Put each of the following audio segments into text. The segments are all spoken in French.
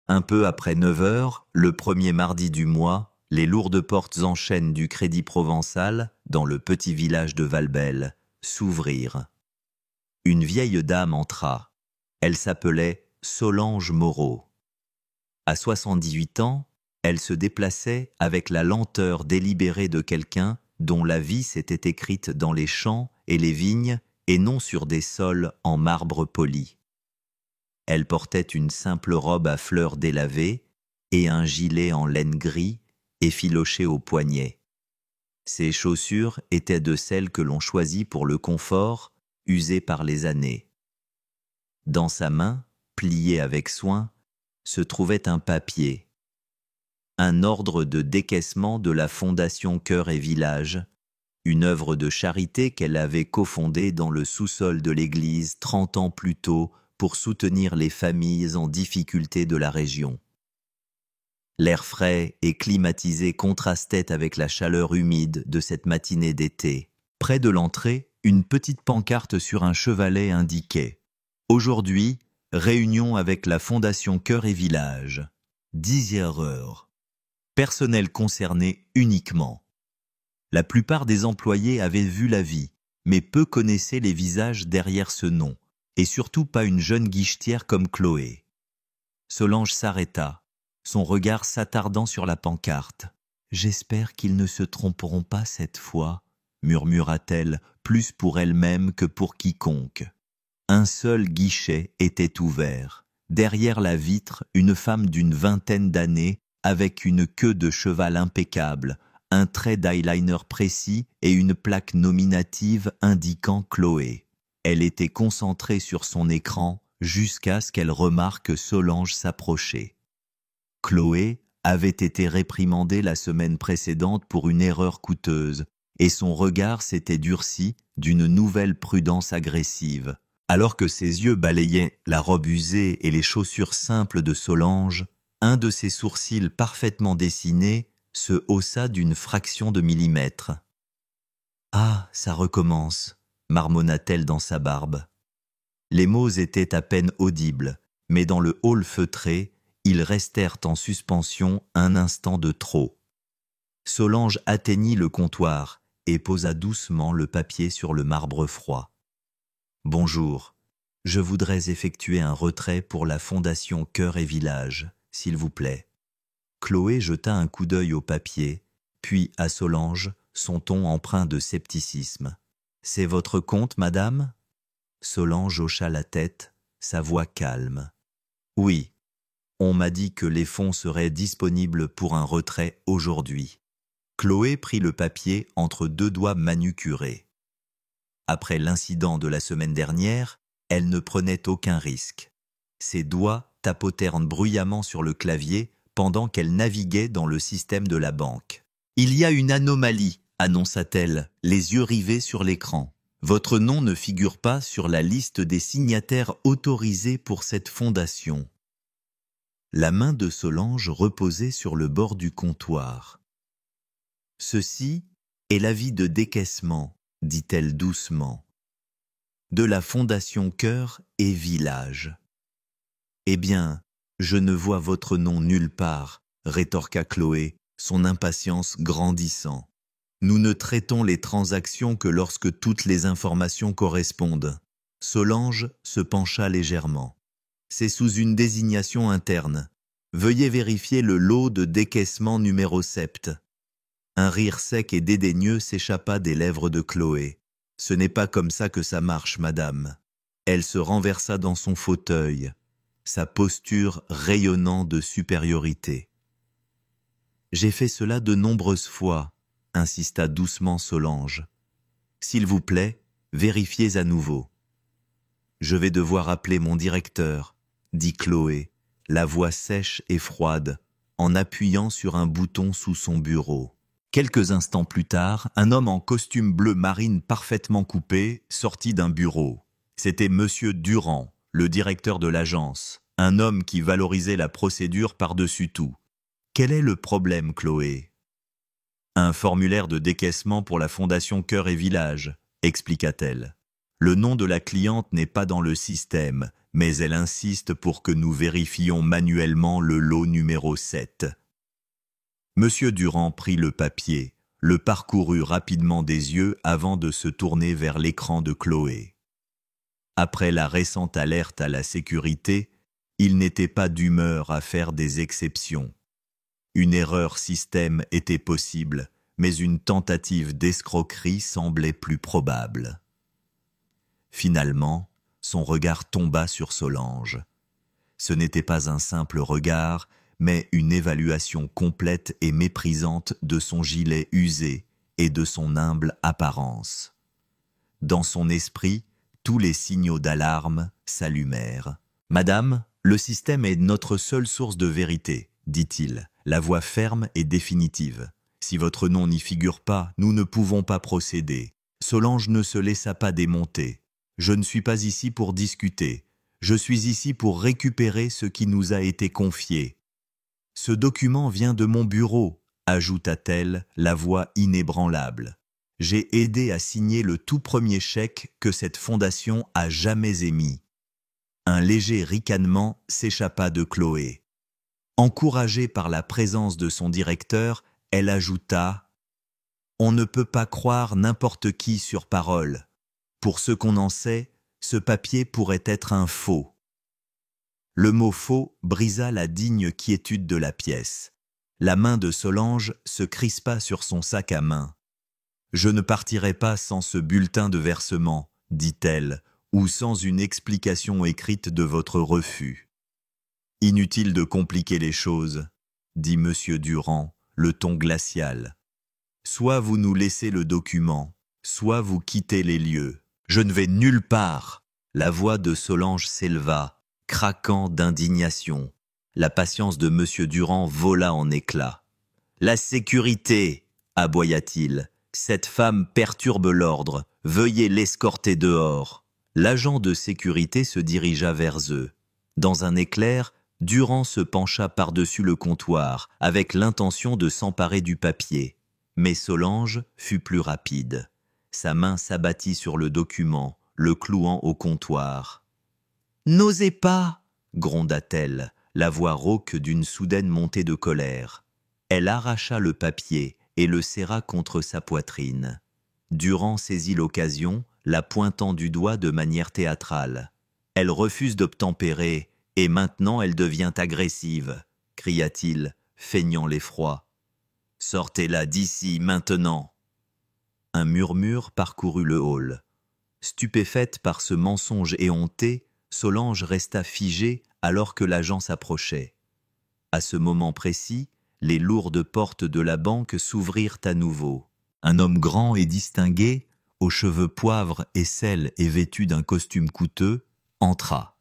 Un peu après 9 heures, le premier mardi du mois, les lourdes portes en chêne du Crédit Provençal, dans le petit village de Valbelle, s'ouvrirent. Une vieille dame entra. Elle s'appelait Solange Moreau. À 78 ans, elle se déplaçait avec la lenteur délibérée de quelqu'un dont la vie s'était écrite dans les champs et les vignes et non sur des sols en marbre poli. Elle portait une simple robe à fleurs délavées et un gilet en laine gris effiloché au poignet. Ses chaussures étaient de celles que l'on choisit pour le confort, usées par les années. Dans sa main, plié avec soin, se trouvait un papier, un ordre de décaissement de la Fondation Cœur et Village, une œuvre de charité qu'elle avait cofondée dans le sous-sol de l'église 30 ans plus tôt pour soutenir les familles en difficulté de la région. L'air frais et climatisé contrastait avec la chaleur humide de cette matinée d'été. Près de l'entrée, une petite pancarte sur un chevalet indiquait « Aujourd'hui, réunion avec la Fondation Cœur et Village. 10 heures. Personnel concerné uniquement. » La plupart des employés avaient vu la vie, mais peu connaissaient les visages derrière ce nom, et surtout pas une jeune guichetière comme Chloé. Solange s'arrêta, son regard s'attardant sur la pancarte. « J'espère qu'ils ne se tromperont pas cette fois », murmura-t-elle, plus pour elle-même que pour quiconque. Un seul guichet était ouvert. Derrière la vitre, une femme d'une vingtaine d'années, avec une queue de cheval impeccable, un trait d'eyeliner précis et une plaque nominative indiquant Chloé. Elle était concentrée sur son écran jusqu'à ce qu'elle remarque Solange s'approcher. Chloé avait été réprimandée la semaine précédente pour une erreur coûteuse, et son regard s'était durci d'une nouvelle prudence agressive. Alors que ses yeux balayaient la robe usée et les chaussures simples de Solange, un de ses sourcils parfaitement dessinés se haussa d'une fraction de millimètre. « Ah, ça recommence », marmonna-t-elle dans sa barbe. Les mots étaient à peine audibles, mais dans le hall feutré, ils restèrent en suspension un instant de trop. Solange atteignit le comptoir et posa doucement le papier sur le marbre froid. « Bonjour, je voudrais effectuer un retrait pour la Fondation Cœur et Village, s'il vous plaît. » Chloé jeta un coup d'œil au papier, puis à Solange, son ton empreint de scepticisme. « C'est votre compte, madame ?» Solange hocha la tête, sa voix calme. « Oui, on m'a dit que les fonds seraient disponibles pour un retrait aujourd'hui. » Chloé prit le papier entre deux doigts manucurés. Après l'incident de la semaine dernière, elle ne prenait aucun risque. Ses doigts tapotèrent bruyamment sur le clavier pendant qu'elle naviguait dans le système de la banque. « Il y a une anomalie », annonça-t-elle, les yeux rivés sur l'écran. « Votre nom ne figure pas sur la liste des signataires autorisés pour cette fondation. » La main de Solange reposait sur le bord du comptoir. « Ceci est l'avis de décaissement, » dit-elle doucement, « de la Fondation Cœur et Village. » « Eh bien, je ne vois votre nom nulle part, » rétorqua Chloé, son impatience grandissant. « Nous ne traitons les transactions que lorsque toutes les informations correspondent. » Solange se pencha légèrement. « C'est sous une désignation interne. Veuillez vérifier le lot de décaissement numéro 7. » Un rire sec et dédaigneux s'échappa des lèvres de Chloé. « Ce n'est pas comme ça que ça marche, madame. » Elle se renversa dans son fauteuil, sa posture rayonnant de supériorité. « J'ai fait cela de nombreuses fois, » insista doucement Solange. « S'il vous plaît, vérifiez à nouveau. »« Je vais devoir appeler mon directeur, » dit Chloé, la voix sèche et froide, en appuyant sur un bouton sous son bureau. Quelques instants plus tard, un homme en costume bleu marine parfaitement coupé sortit d'un bureau. C'était Monsieur Durand, le directeur de l'agence, un homme qui valorisait la procédure par-dessus tout. « Quel est le problème, Chloé ?»« Un formulaire de décaissement pour la Fondation Cœur et Village, » expliqua-t-elle. « Le nom de la cliente n'est pas dans le système, mais elle insiste pour que nous vérifions manuellement le lot numéro 7. Monsieur Durand prit le papier, le parcourut rapidement des yeux avant de se tourner vers l'écran de Chloé. Après la récente alerte à la sécurité, il n'était pas d'humeur à faire des exceptions. Une erreur système était possible, mais une tentative d'escroquerie semblait plus probable. Finalement, son regard tomba sur Solange. Ce n'était pas un simple regard, mais une évaluation complète et méprisante de son gilet usé et de son humble apparence. Dans son esprit, tous les signaux d'alarme s'allumèrent. « Madame, le système est notre seule source de vérité, dit-il, la voix ferme et définitive. Si votre nom n'y figure pas, nous ne pouvons pas procéder. » Solange ne se laissa pas démonter. « Je ne suis pas ici pour discuter. Je suis ici pour récupérer ce qui nous a été confié. » « Ce document vient de mon bureau, » ajouta-t-elle, la voix inébranlable. « J'ai aidé à signer le tout premier chèque que cette fondation a jamais émis. » Un léger ricanement s'échappa de Chloé. Encouragée par la présence de son directeur, elle ajouta « On ne peut pas croire n'importe qui sur parole. Pour ce qu'on en sait, ce papier pourrait être un faux. » Le mot « faux » brisa la digne quiétude de la pièce. La main de Solange se crispa sur son sac à main. « Je ne partirai pas sans ce bulletin de versement, » dit-elle, « ou sans une explication écrite de votre refus. »« Inutile de compliquer les choses, » dit Monsieur Durand, le ton glacial. « Soit vous nous laissez le document, soit vous quittez les lieux. »« Je ne vais nulle part !» La voix de Solange s'éleva, craquant d'indignation. La patience de Monsieur Durand vola en éclats. « La sécurité !» aboya-t-il. « Cette femme perturbe l'ordre. Veuillez l'escorter dehors. » L'agent de sécurité se dirigea vers eux. Dans un éclair, Durand se pencha par-dessus le comptoir, avec l'intention de s'emparer du papier. Mais Solange fut plus rapide. Sa main s'abattit sur le document, le clouant au comptoir. « N'osez pas !» gronda-t-elle, la voix rauque d'une soudaine montée de colère. Elle arracha le papier et le serra contre sa poitrine. Durand saisit l'occasion, la pointant du doigt de manière théâtrale. « Elle refuse d'obtempérer, et maintenant elle devient agressive !» cria-t-il, feignant l'effroi. « Sortez-la d'ici, maintenant !» Un murmure parcourut le hall. Stupéfaite par ce mensonge éhonté, Solange resta figée alors que l'agent s'approchait. À ce moment précis, les lourdes portes de la banque s'ouvrirent à nouveau. Un homme grand et distingué, aux cheveux poivre et sel et vêtu d'un costume coûteux, entra.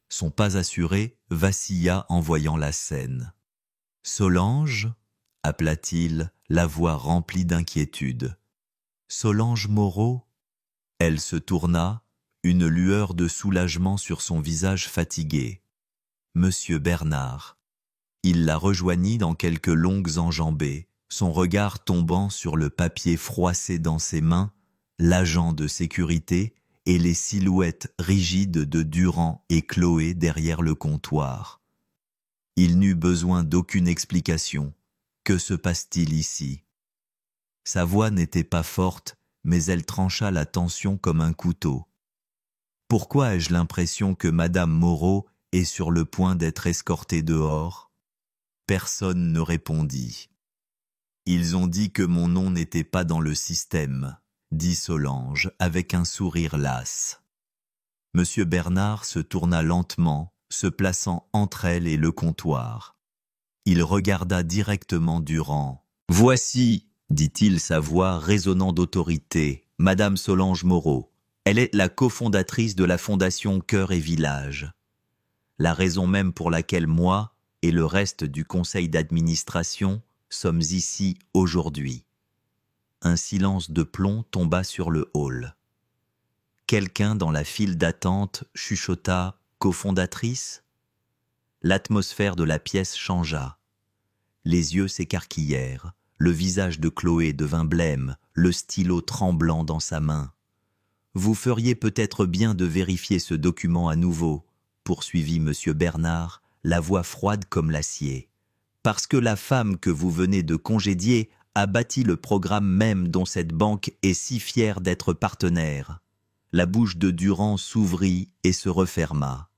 Son pas assuré vacilla en voyant la scène. « Solange » appela-t-il, la voix remplie d'inquiétude. « Solange Moreau ?» Elle se tourna, une lueur de soulagement sur son visage fatigué. « Monsieur Bernard ». Il la rejoignit dans quelques longues enjambées, son regard tombant sur le papier froissé dans ses mains, l'agent de sécurité et les silhouettes rigides de Durand et Chloé derrière le comptoir. Il n'eut besoin d'aucune explication. Que se passe-t-il ici? Sa voix n'était pas forte, mais elle trancha la tension comme un couteau. Pourquoi ai-je l'impression que Madame Moreau est sur le point d'être escortée dehors? Personne ne répondit. Ils ont dit que mon nom n'était pas dans le système, dit Solange avec un sourire las. Monsieur Bernard se tourna lentement, se plaçant entre elle et le comptoir. Il regarda directement Durand. « Voici, dit-il, sa voix résonnant d'autorité, Madame Solange Moreau. Elle est la cofondatrice de la Fondation Cœur et Village. La raison même pour laquelle moi et le reste du conseil d'administration sommes ici aujourd'hui. » Un silence de plomb tomba sur le hall. Quelqu'un dans la file d'attente chuchota « cofondatrice ?» L'atmosphère de la pièce changea. Les yeux s'écarquillèrent, le visage de Chloé devint blême, le stylo tremblant dans sa main. « Vous feriez peut-être bien de vérifier ce document à nouveau, » poursuivit M. Bernard, la voix froide comme l'acier. Parce que la femme que vous venez de congédier a bâti le programme même dont cette banque est si fière d'être partenaire. La bouche de Durand s'ouvrit et se referma.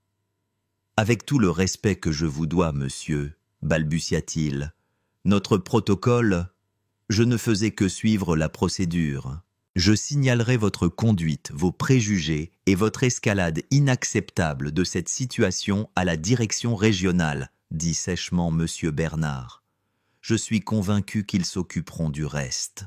« Avec tout le respect que je vous dois, monsieur, balbutia-t-il, notre protocole, je ne faisais que suivre la procédure. Je signalerai votre conduite, vos préjugés et votre escalade inacceptable de cette situation à la direction régionale, dit sèchement M. Bernard. Je suis convaincu qu'ils s'occuperont du reste.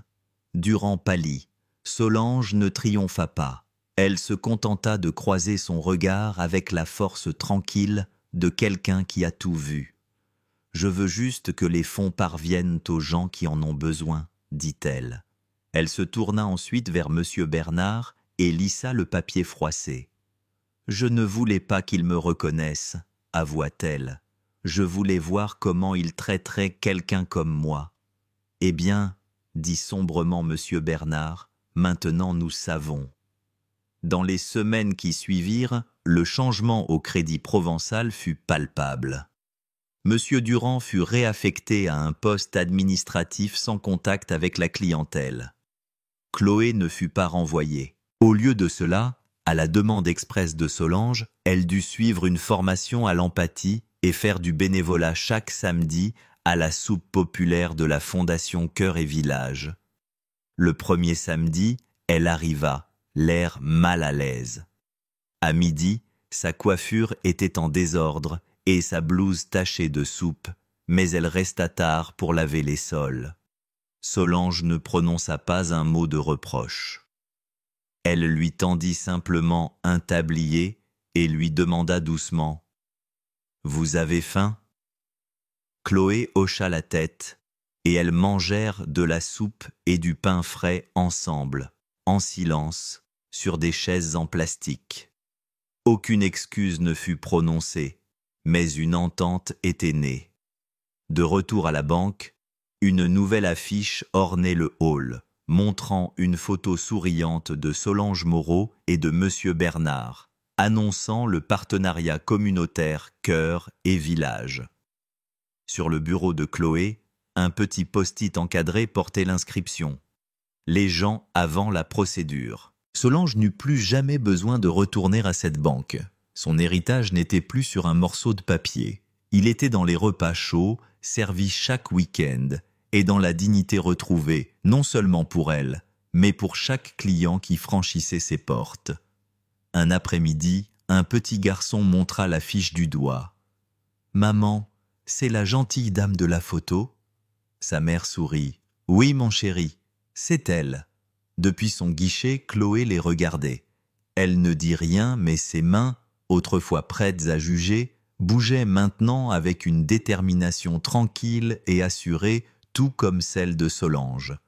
Durand pâlit. Solange ne triompha pas. Elle se contenta de croiser son regard avec la force tranquille de quelqu'un qui a tout vu. « Je veux juste que les fonds parviennent aux gens qui en ont besoin, dit-elle. Elle se tourna ensuite vers M. Bernard et lissa le papier froissé. « Je ne voulais pas qu'ils me reconnaissent, avoua-t-elle. Je voulais voir comment ils traiteraient quelqu'un comme moi. »« Eh bien, dit sombrement M. Bernard, maintenant nous savons. » Dans les semaines qui suivirent, le changement au Crédit Provençal fut palpable. M. Durand fut réaffecté à un poste administratif sans contact avec la clientèle. Chloé ne fut pas renvoyée. Au lieu de cela, à la demande expresse de Solange, elle dut suivre une formation à l'empathie et faire du bénévolat chaque samedi à la soupe populaire de la Fondation Cœur et Village. Le premier samedi, elle arriva, l'air mal à l'aise. À midi, sa coiffure était en désordre et sa blouse tachée de soupe, mais elle resta tard pour laver les sols. Solange ne prononça pas un mot de reproche. Elle lui tendit simplement un tablier et lui demanda doucement « Vous avez faim ?» Chloé hocha la tête et elles mangèrent de la soupe et du pain frais ensemble, en silence, sur des chaises en plastique. Aucune excuse ne fut prononcée, mais une entente était née. De retour à la banque, une nouvelle affiche ornait le hall, montrant une photo souriante de Solange Moreau et de M. Bernard, annonçant le partenariat communautaire Cœur et Village. Sur le bureau de Chloé, un petit post-it encadré portait l'inscription « Les gens avant la procédure ». Solange n'eut plus jamais besoin de retourner à cette banque. Son héritage n'était plus sur un morceau de papier. Il était dans les repas chauds, servis chaque week-end, et dans la dignité retrouvée, non seulement pour elle, mais pour chaque client qui franchissait ses portes. Un après-midi, un petit garçon montra l'affiche du doigt. « Maman, c'est la gentille dame de la photo ?» Sa mère sourit. « Oui, mon chéri, c'est elle. » Depuis son guichet, Chloé les regardait. Elle ne dit rien, mais ses mains, autrefois prêtes à juger, bougeaient maintenant avec une détermination tranquille et assurée, tout comme celle de Solange.